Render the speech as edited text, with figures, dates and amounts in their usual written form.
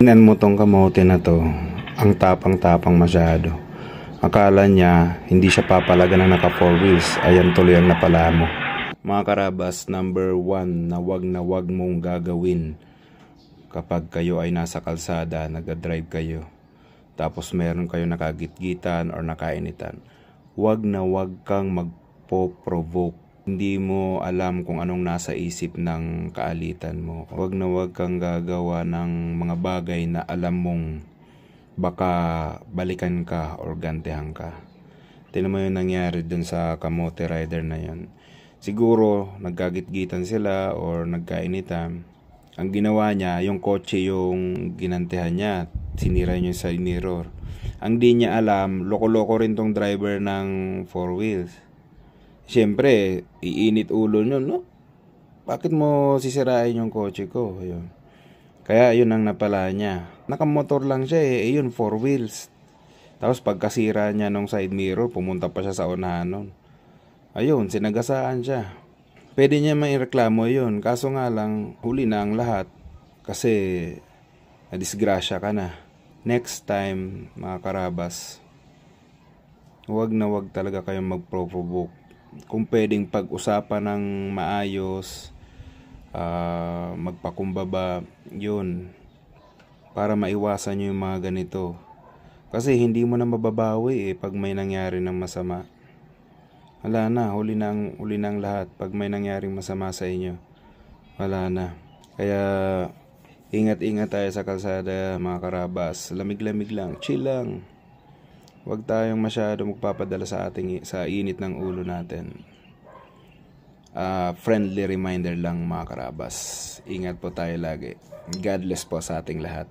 Tingnan mo tong kamote na to, ang tapang-tapang masyado. Akala niya hindi siya papalaga ng naka 4 wheels, ayan tuloy ang napala mo. Mga karabas, number 1 na wag mong gagawin kapag kayo ay nasa kalsada, nag-drive kayo, tapos meron kayo nakagitgitan or nakainitan. Wag kang magpo-provoke. Hindi mo alam kung anong nasa isip ng kaalitan mo. Wag kang gagawa ng mga bagay na alam mong baka balikan ka or gantihan ka. Tingnan mo yung nangyari dun sa kamote rider na yun. Siguro nagkagitgitan sila or nagkainitan. Ang ginawa niya, yung kotse yung ginantihan niya, sinira niya sa mirror. Ang di niya alam, loko-loko rin tong driver ng 4 wheels. Siyempre, iinit ulo nyo, no? Bakit mo sisirain yung kotse ko? Ayun. Kaya yun ang napala niya. Nakamotor lang siya yun 4 wheels. Tapos pagkasira niya nung side mirror, pumunta pa siya sa unahan nun. Ayun, sinagasaan siya. Pwede niya maireklamo yun. Kaso nga lang, huli na ang lahat. Kasi, nadisgrasya ka na. Next time, mga karabas, wag talaga kayong mag-provoke. Kung pwedeng pag-usapan ng maayos, magpakumbaba, yun, para maiwasan nyo yung mga ganito. Kasi hindi mo na mababawi pag may nangyari ng masama. Wala na, huli na ang lahat. Pag may nangyaring masama sa inyo, wala na. Kaya ingat-ingat tayo sa kalsada, mga karabas. Lamig-lamig lang, chill lang. Huwag tayong masyado magpapadala sa init ng ulo natin. Friendly reminder lang, mga karabas. Ingat po tayo lagi. God bless po sa ating lahat.